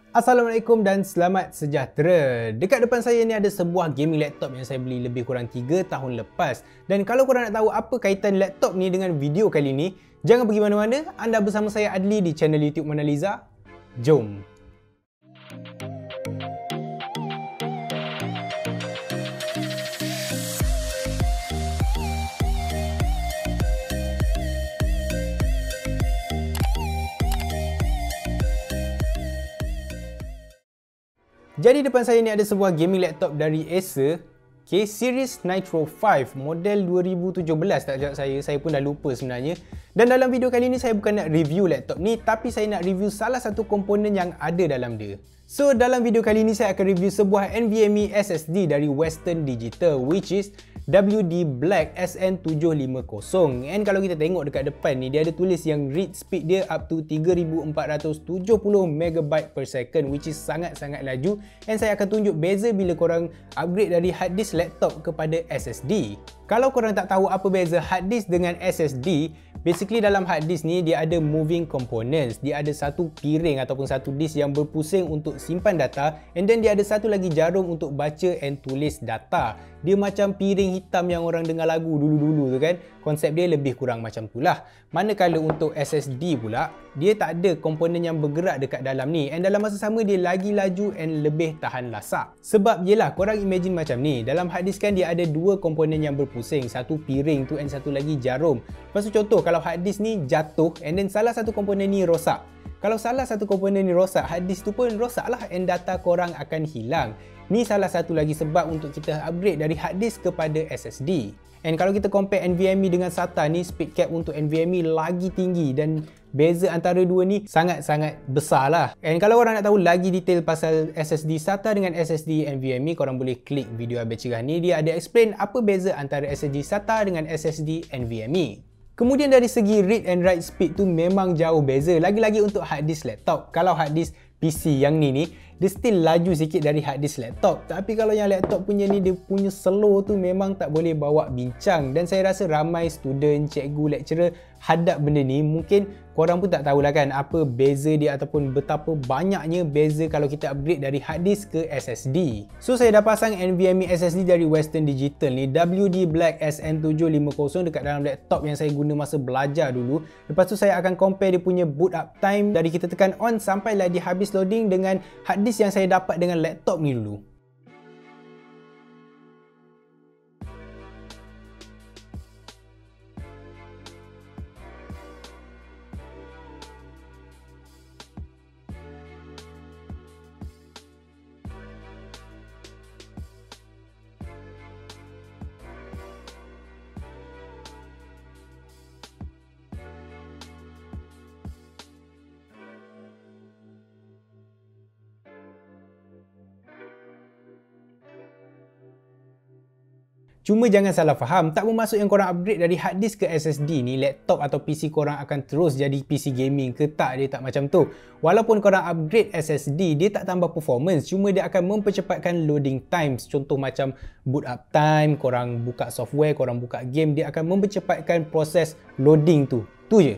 Assalamualaikum dan selamat sejahtera. Dekat depan saya ni ada sebuah gaming laptop yang saya beli lebih kurang 3 tahun lepas. Dan kalau korang nak tahu apa kaitan laptop ni dengan video kali ni, jangan pergi mana-mana. Anda bersama saya Adli di channel YouTube Mona Lisa. Jom. Jadi depan saya ni ada sebuah gaming laptop dari Acer, Series Nitro 5 model 2017 tak silap saya pun dah lupa sebenarnya. Dan dalam video kali ni saya bukan nak review laptop ni, tapi saya nak review salah satu komponen yang ada dalam dia. So dalam video kali ni saya akan review sebuah NVMe SSD dari Western Digital, which is WD Black SN750. And kalau kita tengok dekat depan ni, dia ada tulis yang read speed dia up to 3470 MB per second, which is sangat-sangat laju. And saya akan tunjuk beza bila korang upgrade dari hard disk laptop kepada SSD. Kalau korang tak tahu apa beza hard disk dengan SSD, basically dalam hard disk ni dia ada moving components. Dia ada satu piring ataupun satu disk yang berpusing untuk simpan data, and then dia ada satu lagi jarum untuk baca and tulis data. Dia macam piring hitam yang orang dengar lagu dulu-dulu tu kan. Konsep dia lebih kurang macam tu lah. Manakala untuk SSD pula, dia tak ada komponen yang bergerak dekat dalam ni, and dalam masa sama dia lagi laju and lebih tahan lasak. Sebab yelah, korang imagine macam ni, dalam hard disk kan dia ada dua komponen yang berpusing, satu piring tu and satu lagi jarum. Lepas tu contoh kalau hard disk ni jatuh and then salah satu komponen ni rosak. Kalau salah satu komponen ni rosak, hard disk tu pun rosak lah and data korang akan hilang. Ni salah satu lagi sebab untuk kita upgrade dari hard disk kepada SSD. And kalau kita compare NVMe dengan SATA ni, speed cap untuk NVMe lagi tinggi dan beza antara dua ni sangat-sangat besar lah. And kalau korang nak tahu lagi detail pasal SSD SATA dengan SSD NVMe, korang boleh klik video Abang Cerah ni. Dia ada explain apa beza antara SSD SATA dengan SSD NVMe. Kemudian dari segi read and write speed tu memang jauh beza. Lagi-lagi untuk hard disk laptop. Kalau hard disk PC yang ni dia still laju sikit dari hard disk laptop. Tapi kalau yang laptop punya ni, dia punya slow tu memang tak boleh bawa bincang. Dan saya rasa ramai student, cikgu, lecturer hadap benda ni. Mungkin korang pun tak tahulah kan apa beza dia ataupun betapa banyaknya beza kalau kita upgrade dari hard disk ke SSD. So saya dah pasang NVMe SSD dari Western Digital ni, WD Black SN750 dekat dalam laptop yang saya guna masa belajar dulu. Lepas tu saya akan compare dia punya boot up time dari kita tekan on sampailah dia habis loading dengan hard disk yang saya dapat dengan laptop ni dulu. Cuma jangan salah faham, tak bermaksud yang korang upgrade dari hard disk ke SSD ni, laptop atau PC korang akan terus jadi PC gaming ke. Tak, dia tak macam tu. Walaupun korang upgrade SSD, dia tak tambah performance, cuma dia akan mempercepatkan loading times. Contoh macam boot up time, korang buka software, korang buka game, dia akan mempercepatkan proses loading tu. Tu je.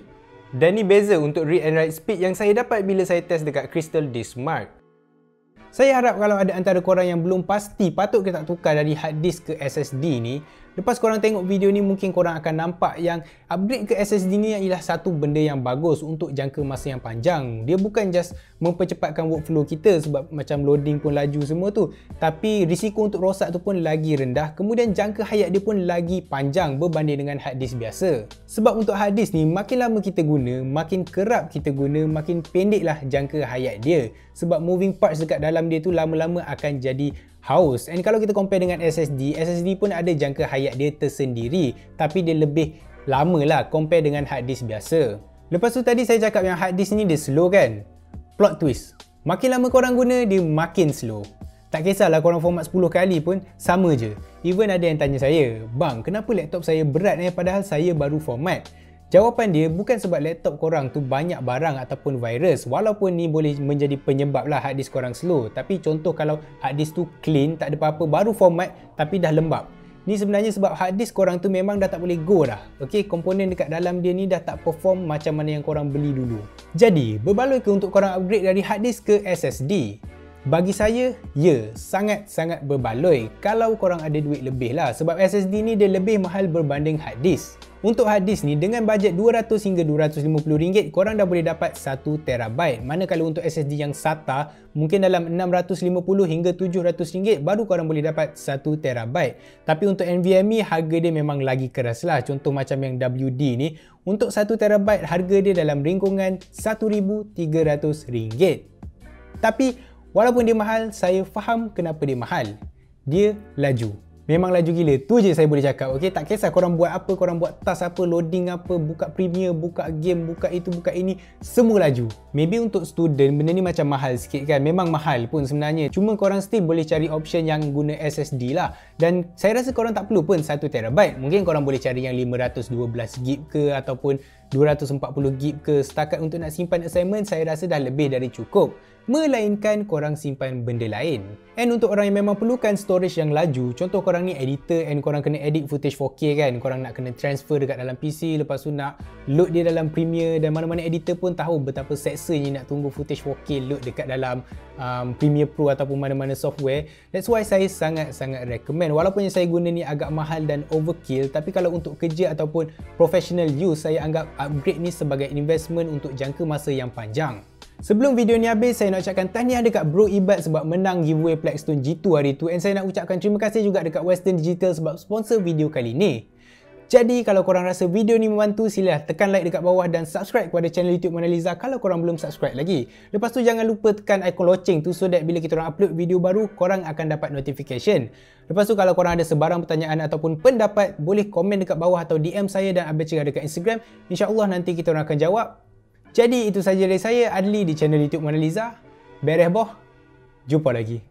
Dan ni beza untuk read and write speed yang saya dapat bila saya test dekat Crystal Disk Mark. Saya harap kalau ada antara korang yang belum pasti patut ke tak tukar dari hard disk ke SSD ni, lepas korang tengok video ni mungkin korang akan nampak yang upgrade ke SSD ni ialah satu benda yang bagus untuk jangka masa yang panjang. Dia bukan just mempercepatkan workflow kita sebab macam loading pun laju semua tu, tapi risiko untuk rosak tu pun lagi rendah, kemudian jangka hayat dia pun lagi panjang berbanding dengan hard disk biasa. Sebab untuk hard disk ni makin lama kita guna, makin kerap kita guna, makin pendeklah jangka hayat dia. Sebab moving parts dekat dalam dia tu lama-lama akan jadi haus. And kalau kita compare dengan SSD, SSD pun ada jangka hayat dia tersendiri, tapi dia lebih lama lah compare dengan hard disk biasa. Lepas tu tadi saya cakap yang hard disk ni dia slow kan? Plot twist. Makin lama korang guna, dia makin slow. Tak kisahlah korang format 10 kali pun sama je. Even ada yang tanya saya, "Bang, kenapa laptop saya berat padahal saya baru format?" Jawapan dia bukan sebab laptop korang tu banyak barang ataupun virus, walaupun ni boleh menjadi penyebab lah hard disk korang slow. Tapi contoh kalau hard disk tu clean, tak ada apa-apa, baru format tapi dah lembab. Ni sebenarnya sebab hard disk korang tu memang dah tak boleh go dah. Okay, komponen dekat dalam dia ni dah tak perform macam mana yang korang beli dulu. Jadi, berbaloi ke untuk korang upgrade dari hard disk ke SSD? Bagi saya, ya, sangat-sangat berbaloi kalau korang ada duit lebih lah, sebab SSD ni dia lebih mahal berbanding hard disk. Untuk hard disk ni, dengan bajet 200 hingga 250 ringgit, korang dah boleh dapat 1 terabyte. Manakala untuk SSD yang SATA, mungkin dalam 650 hingga 700 ringgit baru korang boleh dapat 1 terabyte. Tapi untuk NVMe, harga dia memang lagi keras lah. Contoh macam yang WD ni, untuk 1 terabyte harga dia dalam lingkungan RM1,300. Tapi, walaupun dia mahal, saya faham kenapa dia mahal. Dia laju. Memang laju gila. Tu je saya boleh cakap. Okay? Tak kisah korang buat apa, korang buat task apa, loading apa, buka Premiere, buka game, buka itu, buka ini. Semua laju. Maybe untuk student, benda ni macam mahal sikit kan. Memang mahal pun sebenarnya. Cuma korang still boleh cari option yang guna SSD lah. Dan saya rasa korang tak perlu pun 1 terabyte. Mungkin korang boleh cari yang 512GB ke ataupun 240GB ke. Setakat untuk nak simpan assignment, saya rasa dah lebih dari cukup. Melainkan korang simpan benda lain. And untuk orang yang memang perlukan storage yang laju, contoh korang ni editor and korang kena edit footage 4K kan, korang nak kena transfer dekat dalam PC, lepas tu nak load dia dalam Premiere, dan mana-mana editor pun tahu betapa seksanya nak tunggu footage 4K load dekat dalam Premiere Pro ataupun mana-mana software. That's why saya sangat-sangat recommend. Walaupun yang saya guna ni agak mahal dan overkill, tapi kalau untuk kerja ataupun professional use, saya anggap upgrade ni sebagai investment untuk jangka masa yang panjang. Sebelum video ni habis, saya nak ucapkan tahniah dekat Bro Ibad sebab menang giveaway Plexstone G2 hari tu, and saya nak ucapkan terima kasih juga dekat Western Digital sebab sponsor video kali ni. Jadi kalau korang rasa video ni membantu, sila tekan like dekat bawah dan subscribe kepada channel YouTube Monaliza kalau korang belum subscribe lagi. Lepas tu jangan lupa tekan ikon loceng tu so that bila kita orang upload video baru, korang akan dapat notification. Lepas tu kalau korang ada sebarang pertanyaan ataupun pendapat, boleh komen dekat bawah atau DM saya dan Abel Cerah dekat Instagram. InsyaAllah nanti kita orang akan jawab. Jadi itu saja dari saya, Adli, di channel YouTube Monaliza. Beres boh. Jumpa lagi.